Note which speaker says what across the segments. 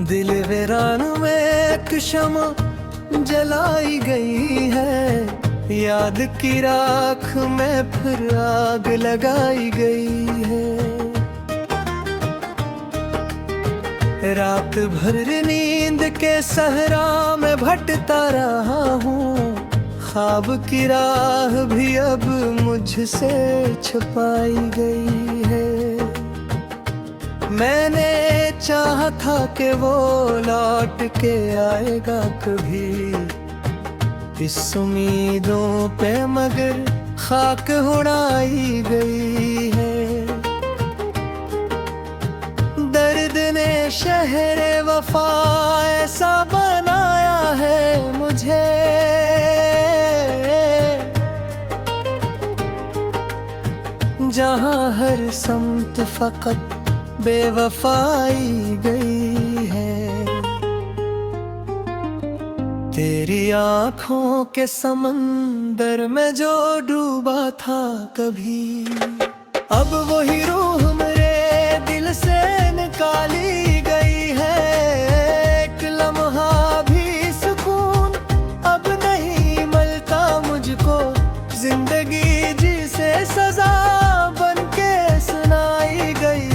Speaker 1: दिल वीरान में एक शमा जलाई गई है, याद की राख में फिर आग लगाई गई है। रात भर नींद के सहरा में भटता रहा हूँ, ख्वाब की राह भी अब मुझसे छुपाई गई है। मैंने चाहा था कि वो लौट के आएगा कभी, इस उम्मीदों पे मगर खाक उड़ाई गई है। दर्द ने शहरे वफा ऐसा बनाया है मुझे, जहाँ हर समत फकत बेवफाई गई है। तेरी आँखों के समंदर में जो डूबा था कभी, अब वही रूह मेरे दिल से निकाली गई है। एक लम्हा भी सुकून अब नहीं मिलता मुझको, जिंदगी जिसे सजा बन के सुनाई गई।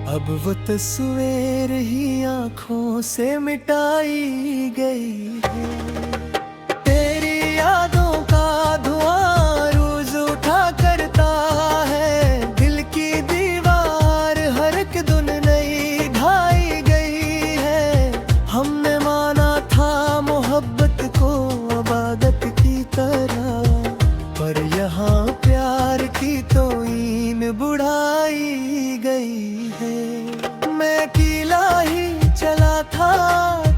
Speaker 1: अब वो तस्वीर ही आँखों से मिटाई गई है। तेरी यादों का धुआं रोज उठा करता है, दिल की दीवार हर एक दिन नई ढाई गई है। हमने माना था मोहब्बत को इबादत की तरह, पर यहाँ प्यार की तो ईन बुढ़ाई गई है। मैं अकेला ही चला था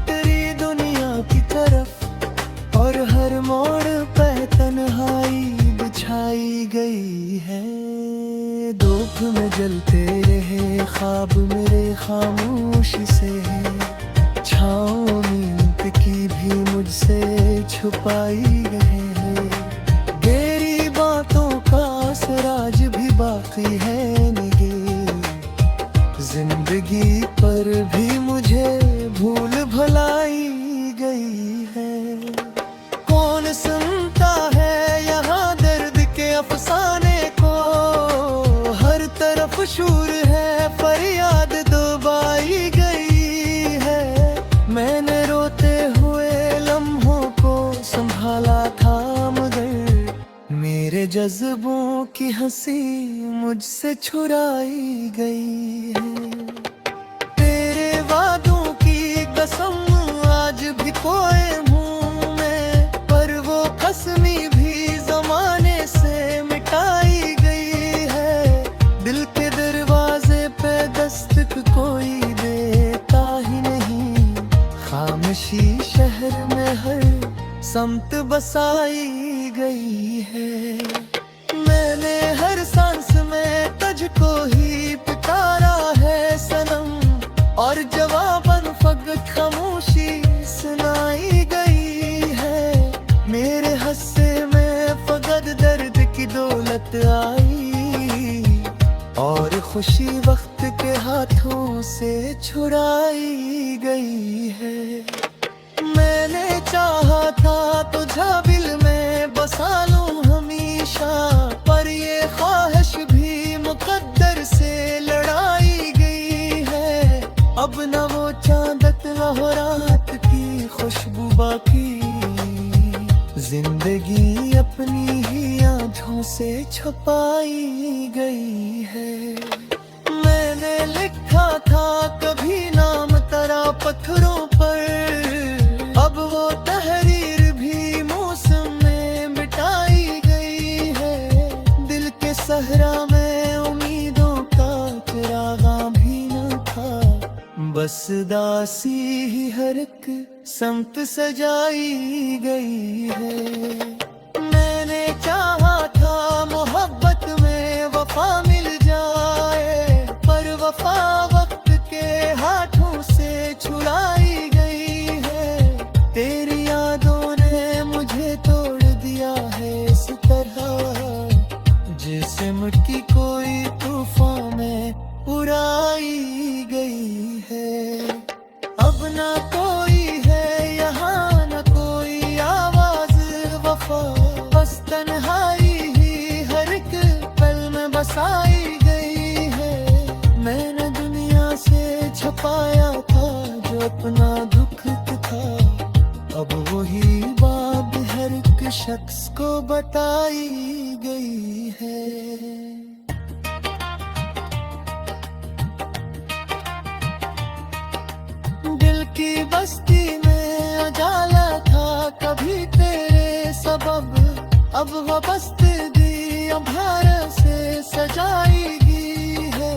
Speaker 1: तेरी दुनिया की तरफ, और हर मोड़ पे तन्हाई बिछाई गई है। धूप में जलते रहे ख्वाब मेरे खामोशी से, छाँव नींद की भी मुझसे छुपाई गए हैं। गहरी बातों का असराज भी बाकी है निगे, जिंदगी पर भी मुझे भूल भुलाई गई है। कौन सुनता है यहाँ दर्द के अफसाने को, हर तरफ शूर है फरियाद दबाई गई है। मैंने रोते हुए लम्हों को संभाला था मगर मेरे जज्बों की हंसी मुझसे छुड़ाई गई है। तेरे वादों की कसम आज भी खोए हूँ मैं, पर वो कसमी भी जमाने से मिटाई गई है। दिल के दरवाजे पे दस्तक कोई देता ही नहीं, खामोशी शहर में हर समत बसाई गई है। मैंने हर सांस में तुझको ही पुकारा है सनम, और जवाबन फकत खामोशी सुनाई गई है। मेरे हस्से में फकत दर्द की दौलत आई, और खुशी वक्त के हाथों से छुड़ाई गई है। मैंने चाहा था तुझे दिल में बसा लूं हमेशा, पर ये ख्वाहिश भी मुकद्दर से लड़ाई गई है। अब न वो चांदत हो रात की खुशबू बाकी, जिंदगी अपनी ही आँखों से छुपाई गई है। मैंने लिखा था कभी नाम तेरा पत्थरों पर, अब वो तहरीर भी मौसम में मिटाई गई है। दिल के सहरा में उम्मीदों का चिरागा भी न था, बस बस दासी ही हर एक समत सजाई गई है। मैंने चाहा था मोहब्बत में वफा मिल जाए, पर वफा वक्त के हाथों से छुड़ाई गई है। तेरी यादों ने मुझे तोड़ दिया है इस तरह, जैसे मिट्टी कोई तूफान में उड़ाई गई है। अब ना कोई है यहाँ, ना कोई आवाज वफा, बस तन्हाई ही हर एक पल में बसाई गई है। मैंने दुनिया से छुपाया था जो अपना दुख था, अब वही बात हर एक शख्स को बताई गई है। दिल की बस्ती में उजाला था कभी तेरे सबब, अब वो बस्ती अंधार से सजाई गई है।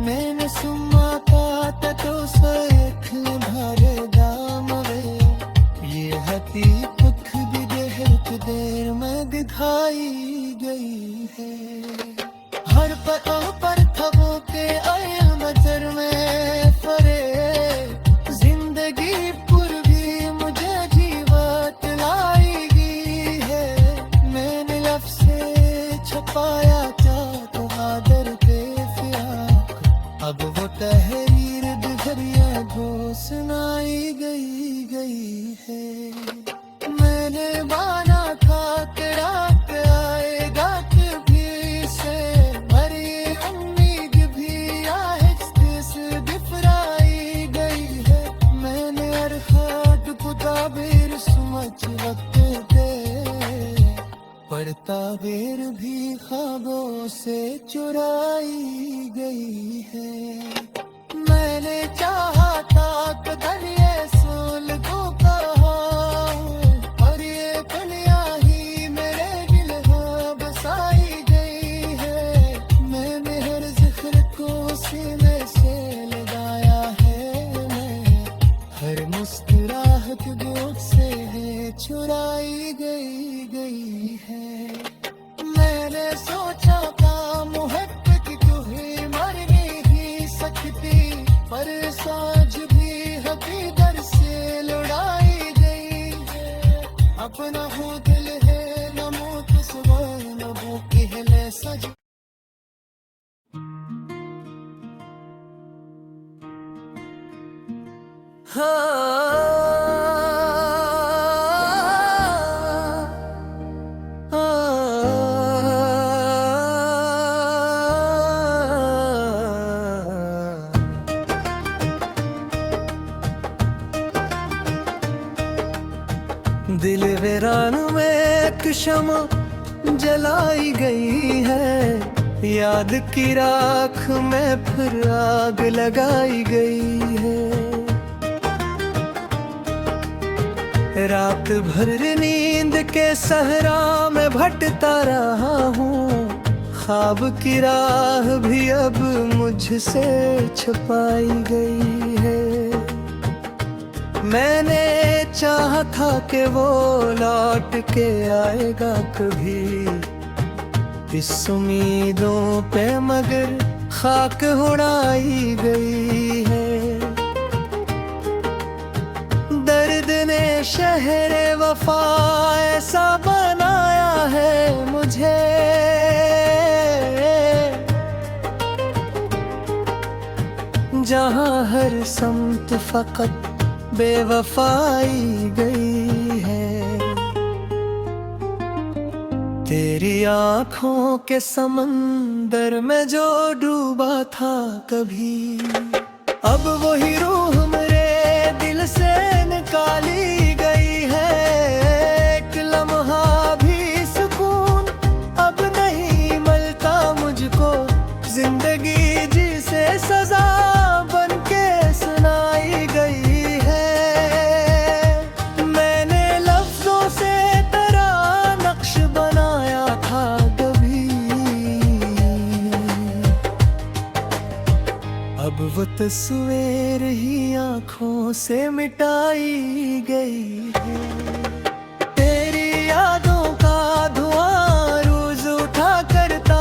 Speaker 1: मैंने सुमा का तो सैखल भरे दाम वे, ये हती दुख भी देर में दिखाई गई है। हर पतों पर थबों के आयल नजर में फरे, जिंदगी पुर भी मुझे जीवत लाई गई है। मैंने लब से छुपाया था तो आदर पे फिराक, अब वो तहरीर दिखरिया को सुनाई गई है। मैंने माना था कि रात आएगा कभी से, पर ये उम्मीद भी आहिस्ते से बिफराई गई है। मैंने अरखात को ताबीर समझ वक्त दे, पर ताबीर भी ख्वाबों से चुराई गई है। मैंने चाहा था कदर ये सोल को कहा, और ये कलियां ही मेरे दिल में बसाई गई है। मैंने हर जिक्र को सीने से लगाया है, मैं हर मुस्कुराहट गोद से है चुराई गई है। मैंने सोचा था मोहब्बत क्यों ही मरनी ही सकती, पर साज भी हकीकत से लुढ़ाई गई है। अपना हो दिल है न मौत सुबह न भूख है सज। दिल वीरान में एक शमा जलाई गई है, याद की राख में फिर आग लगाई गई है। रात भर नींद के सहरा में भटता रहा हूँ, ख्वाब की राह भी अब मुझसे छुपाई गई है। मैंने चाहा था कि वो लौट के आएगा कभी, इस उम्मीदों पे मगर खाक उड़ाई गई है। दर्द ने शहरे वफा ऐसा बनाया है मुझे, जहाँ हर समत फकत बेवफाई गई है। तेरी आँखों के समंदर में जो डूबा था कभी, अब वही रूह मेरे दिल से निकाली गई है। एक लम्हा भी सुकून अब नहीं मिलता मुझको, जिंदगी जिसे सजा बन के सुनाई गई है। मैंने लफ्जों से तेरा नक्श बनाया था कभी, अब वो तस्वीर ही आंखों से मिटाई गई है। तेरी यादों का धुआं रोज उठा करता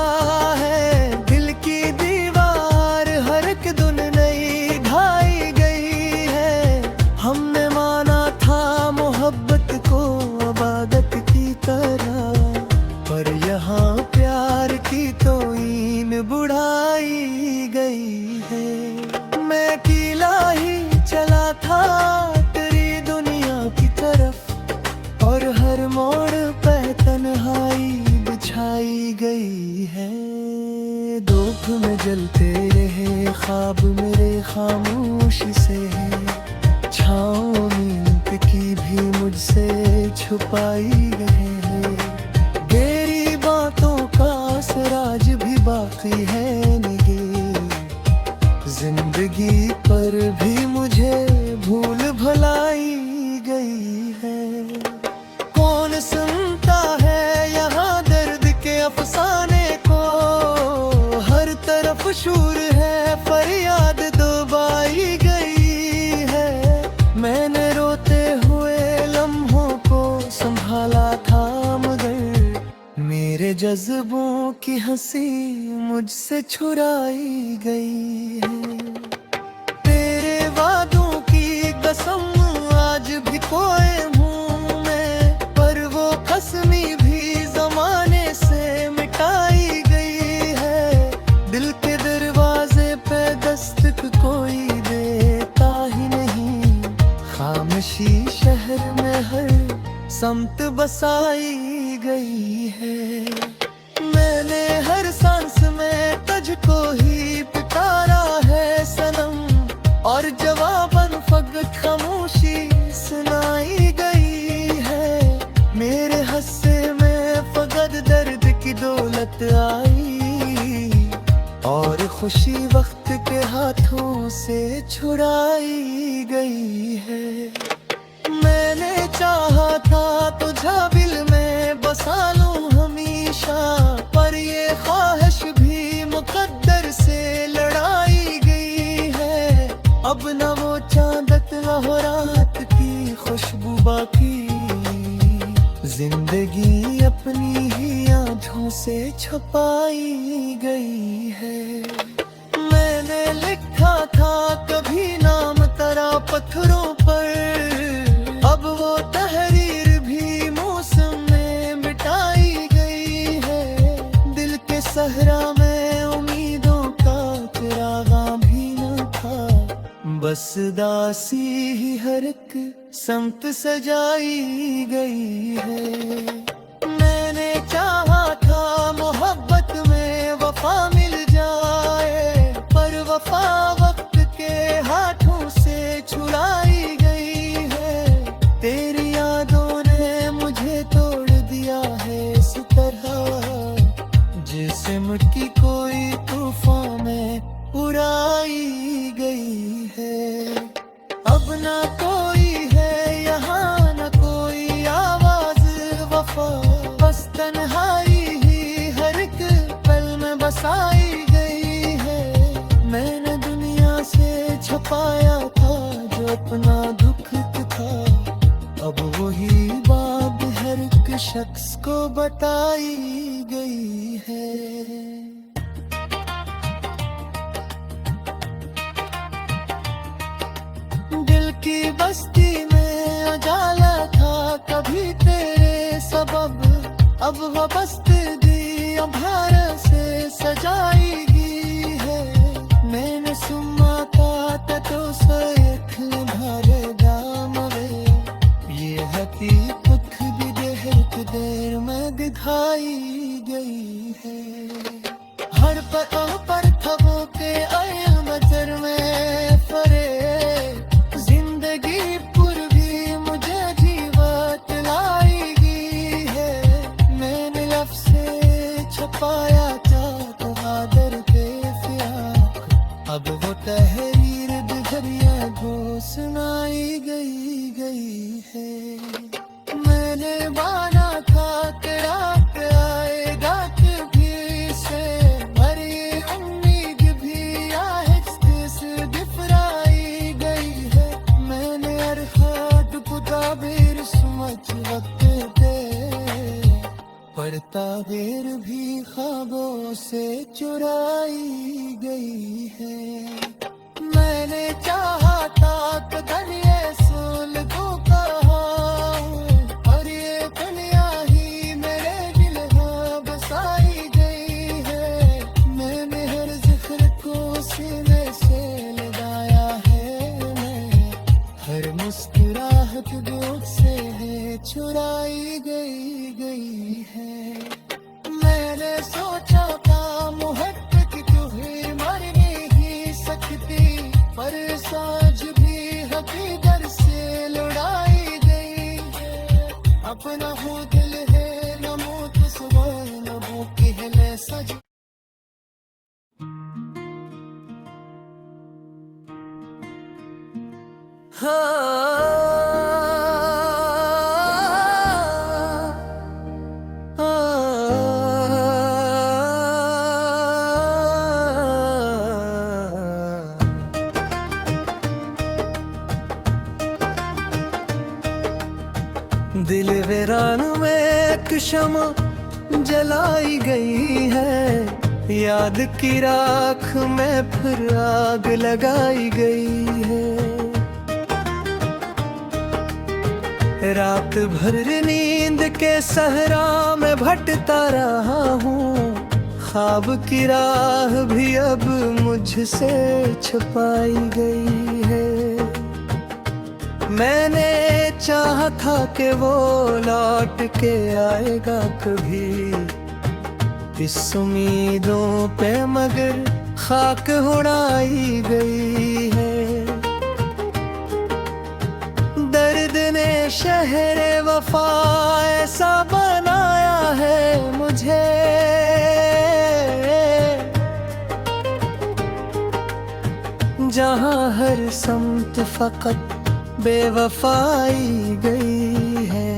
Speaker 1: है, दिल की दीवार हर एक दिन नई ढाई गई है। हमने माना था मोहब्बत को इबादत की तरह, पर यहाँ प्यार की तो ईन बुढ़ाई गई है। मैं अकेला ही चला था तेरी दुनिया की तरफ, और हर मोड़ पे तन्हाई बिछाई गई है। धूप में जलते रहे ख्वाब मेरे खामोशी से, छाँव नींद की भी मुझसे छुपाई गए हैं। गहरी बातों का असराज भी बाकी है निगे, जिंदगी पर भी मुझे भूल भुलाई गई है। कौन सुनता है यहाँ दर्द के अफसाने को, हर तरफ शूर है फरियाद दबाई गई है। मैंने रोते हुए लम्हों को संभाला था, मगर मेरे जज्बों की हंसी मुझसे छुड़ाई गई है। तेरे वादों की कसम आज भी खोए हूँ मैं, पर वो कसमी भी जमाने से मिटाई गई है। दिल के दरवाजे पे दस्तक कोई देता ही नहीं, खामोशी शहर में हर समत बसाई गई है। मैंने हर सांस में तुझको ही पुकारा है सनम, और जवाबन फकत खामोशी सुनाई गई है। मेरे हस्से में फकत दर्द की दौलत आई, और खुशी वक्त के हाथों से छुड़ाई गई है। मैंने चाहा था तुझे दिल में बसा लूं हमेशा, पर ये ख्वाहिश भी मुकद्दर से लड़ाई गई है। अब न वो चांदत न रात की खुशबू बाकी, जिंदगी अपनी ही आँखों से छुपाई गई है। मैंने लिखा था कभी नाम तेरा पत्थरों पर, अब वो तहरीर भी मौसम में मिटाई गई है। दिल के सहरा में उम्मीदों का चिरागा भी न था, बस दासी ही हर एक समत सजाई गई है। मैंने चाहा था मोहब्बत में वफा मिल जाए, पर वफा वक्त के हाथों से छुड़ाई गई है। तेरी यादों ने मुझे तोड़ दिया है इस तरह, जैसे मिट्टी कोई तूफान में उड़ाई गई है। अब ना कोई है यहाँ न कोई आवाज वफा, बस तन्हाई ही हर एक पल में बसाई गई है। मैंने दुनिया से छुपाया था जो अपना दुख था, अब वही बात हर एक शख्स को बताई गई है। दिल की बस्ती में उजाला था कभी तेरे सबब, अब वो बस्ती अंधार से सजाई गई है। मैंने सुना था तो सैख भरे दाम वे, ये हकीकत भी देर में दिखाई गई है। हर पतों पर खबों के आया नजर में फरे, जिंदगी से चुराई गई है। मैंने चाहा था कदर ये सुलगों का, और ये दुनिया ही मेरे दिल में बसाई गई है। मैंने हर जिक्र को सीने से लगाया है, मैं हर मुस्कुराहट दूध से है चुराई गई है। मैंने सोचा था मोहब्बत क्यों ही मर नहीं सकती, पर साज भी हकीकत से लुढ़ाई गई है। अपना हो दिल है नमो तो सुबह नमो कहले सज। दिल वीरान में एक शमा जलाई गई है, याद की राख में फिर आग लगाई गई है। रात भर नींद के सहरा में भटता रहा हूँ, ख्वाब की राह भी अब मुझसे छुपाई गई है। मैंने चाहा था कि वो लौट के आएगा कभी, इस उम्मीदों पे मगर खाक उड़ाई गई है। दर्द ने शहरे वफा ऐसा बनाया है मुझे, जहाँ हर समत फकत बेवफाई गई है।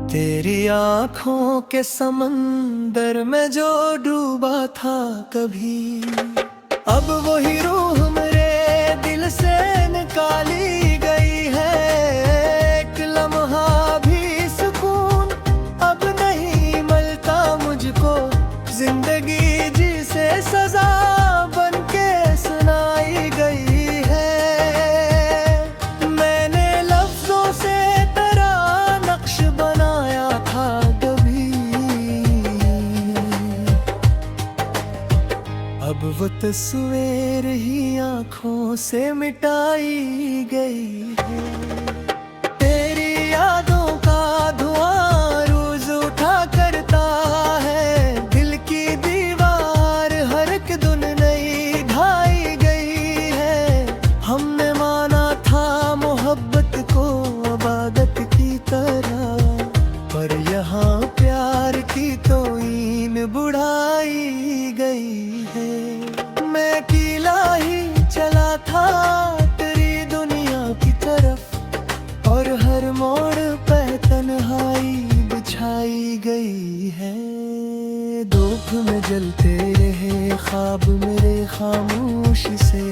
Speaker 1: तेरी आँखों के समंदर में जो डूबा था कभी, अब वही रूह मेरे दिल से निकाली गई है। एक लम्हा भी सुकून अब नहीं मिलता मुझको, जिंदगी जिसे सजा बन के सुनाई गई है। मैंने लफ्जों से तेरा नक्श बनाया था कभी, अब वो तस्वीर ही आँखों से मिटाई गई है। तेरी यादों का धुआं रोज उठा करता है, दिल की दीवार हर एक दिन नई ढाई गई है। हमने माना था मोहब्बत को इबादत की तरह, पर यहाँ प्यार की तो ईन बुढ़ाई गई है। मैं अकेला ही चला था तेरी दुनिया की तरफ, और हर मोड़ पे तन्हाई बिछाई गई है। धूप में जलते रहे ख्वाब मेरे खामोशी से,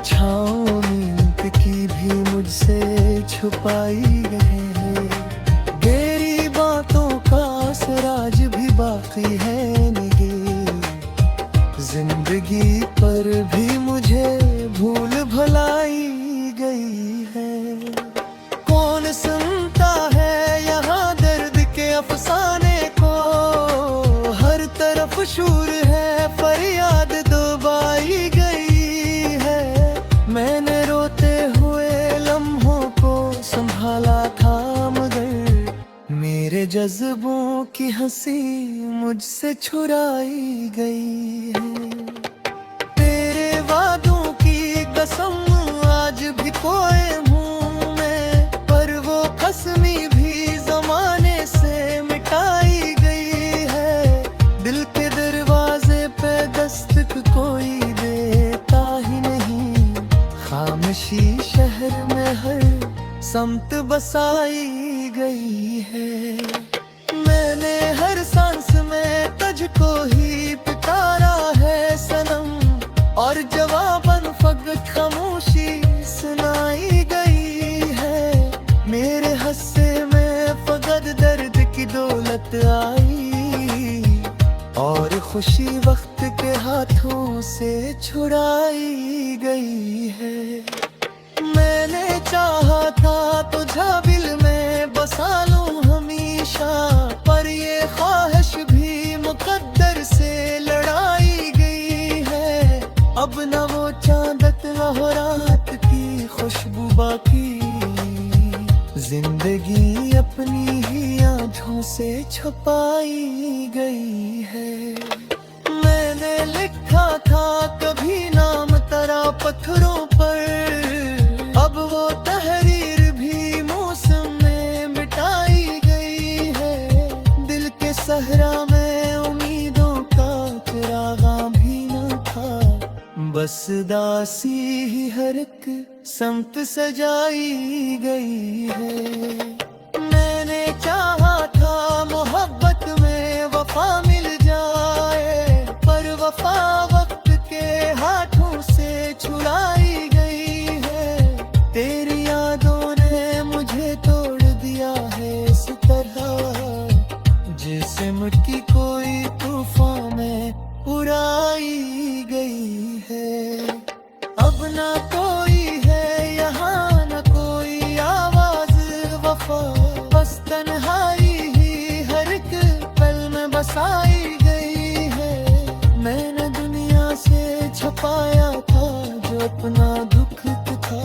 Speaker 1: छाँव नींद की भी मुझसे छुपाई गए हैं। गहरी बातों का असराज भी बाकी है निगे, जिंदगी पर भी मुझे भूल भुलाई गई है। कौन सुनता है यहाँ दर्द के अफसाने को, हर तरफ शूर है फरियाद दबाई गई है। मैंने रोते हुए लम्हों को संभाला था मगर, मेरे जज्बों की हंसी मुझसे छुड़ाई गई है। तेरे वादों की कसम आज भी खोए हूँ मैं, पर वो कसमी भी जमाने से मिटाई गई है। दिल के दरवाजे पे दस्तक कोई देता ही नहीं, खामोशी शहर में हर समत बसाई गई है। मैंने हर सांस में तुझको ही पुकारा है सनम, और जवाबन फकत खामोशी सुनाई गई है। मेरे हस्से में फकत दर्द की दौलत आई खुशी वक्त के हाथों से छुड़ाई गई है। मैंने चाहा था तुझे दिल में बसा लूं हमेशा, पर ये ख्वाहिश भी मुकद्दर से लड़ाई गई है। अब न वो चांदत हो रात की खुशबू बाकी, जिंदगी अपनी ही आँखों से छुपाई गई है। मैंने लिखा था कभी नाम तेरा पत्थरों पर, अब वो तहरीर भी मौसम में मिटाई गई है। दिल के सहरा में उम्मीदों का चिरागा भी न था, बस दासी ही हर एक समत सजाई गई है। मैंने चाहा था मोहब्बत में वफा मिल जाए, पर वफा वक्त के हाथों से छुड़ाई गई है। तेरी यादों ने मुझे तोड़ दिया है इस तरह, जैसे मिट्टी कोई तूफान में उड़ाई गई है। अब ना कोई है यहाँ, न कोई आवाज वफा, बस तन्हाई ही हर एक पल में बसाई गई है। मैंने दुनिया से छुपाया था जो अपना दुख था,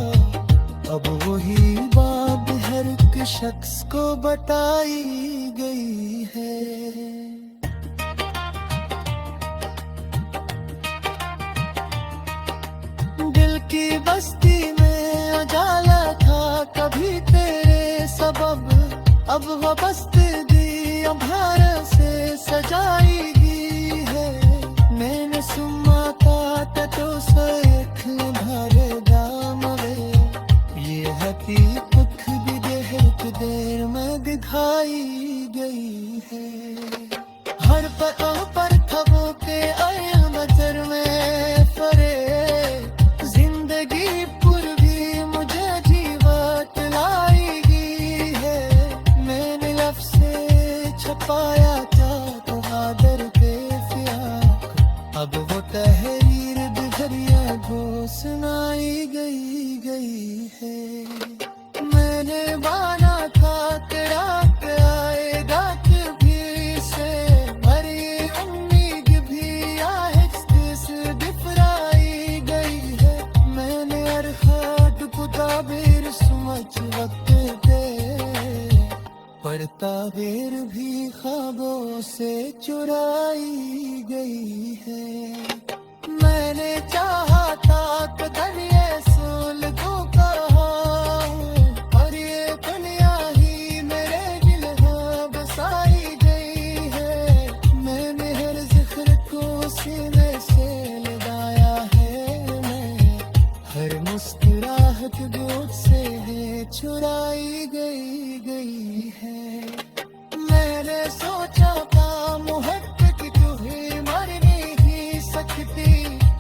Speaker 1: अब वही बात हर एक शख्स को बताई गई है। की बस्ती में उजाला था कभी तेरे सबब, अब वो बस्ती अंधार से सजाई गई है। मैंने सुना था तो सेख भरे दाम वे, ये हकीकत भी देर में दिखाई गई है। हर पर खबों के आए नजर में फरे, पाया था तो आदर पे प्यार, अब वो तहरीर बिखरिया को सुनाई गई है। मैंने माना था तेरा आएगा कभी से, पर ये उम्मीद भी आहिस्ते से बिफराई गई है। मैंने अरखात को ताबीर समझ वक्त दे, पर ताबीर भी ख्वाबों से चुराई गई है। मैंने चाहा था कदर ये सोल को कहा, और ये दुनिया ही मेरे दिल में बसाई गई है। मैंने हर जिक्र को सीने से लगाया है, मैं हर मुस्कुराहट दूध से है चुराई गई है। मैंने सोचा था मोहब्बत तू ही मर नहीं सकती,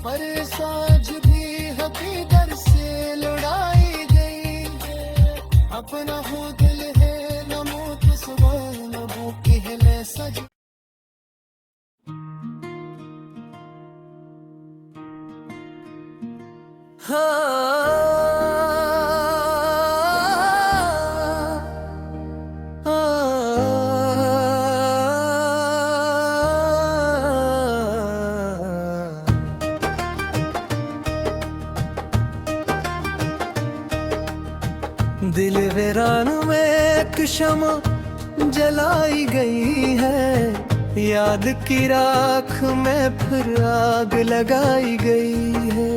Speaker 1: पर साज भी हकीकत से लड़ाई गई है। अपना हो दिल है न मौत सुबह न भूखी है मैं सज। दिल वीरान में एक शमा जलाई गई है, याद की राख में फिर आग लगाई गई है।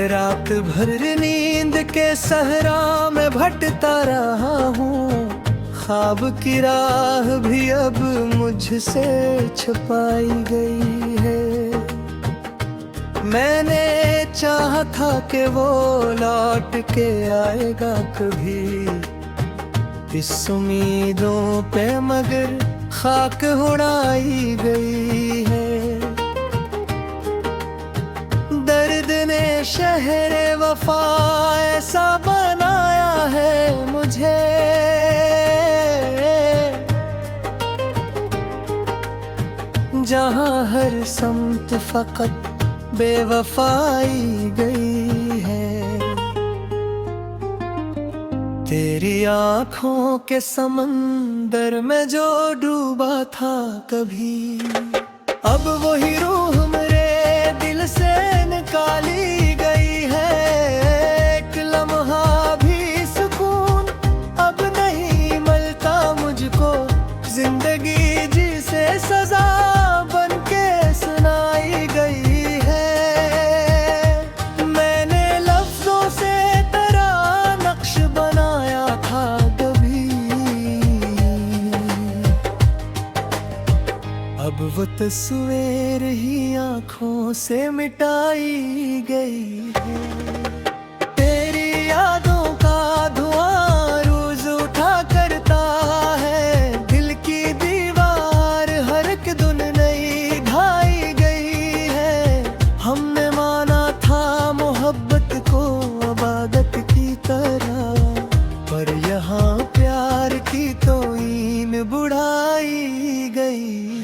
Speaker 1: रात भर नींद के सहरा में भटता रहा हूँ, ख्वाब की राह भी अब मुझसे छुपाई गई है। मैंने चाहा था कि वो लौट के आएगा कभी, इस उम्मीदों पे मगर खाक उड़ाई गई है। दर्द ने शहरे वफा ऐसा बनाया है मुझे, जहाँ हर समत फकत बेवफाई गई है। तेरी आँखों के समंदर में जो डूबा था कभी, अब वही रूह मेरे दिल से निकाली गई है। एक लम्हा भी सुकून अब नहीं मिलता मुझको, जिंदगी जिसे सजा बन के सुनाई गई है। मैंने लफ्जों से तेरा नक्श बनाया था कभी, अब वो तस्वीर ही आँखों से मिटाई गई है। तेरी यादों का धुआं रोज उठा करता है, दिल की दीवार हर एक दिन नई ढाई गई है। हमने माना था मोहब्बत को इबादत की तरह, पर यहाँ प्यार की तो ईन बुढ़ाई गई।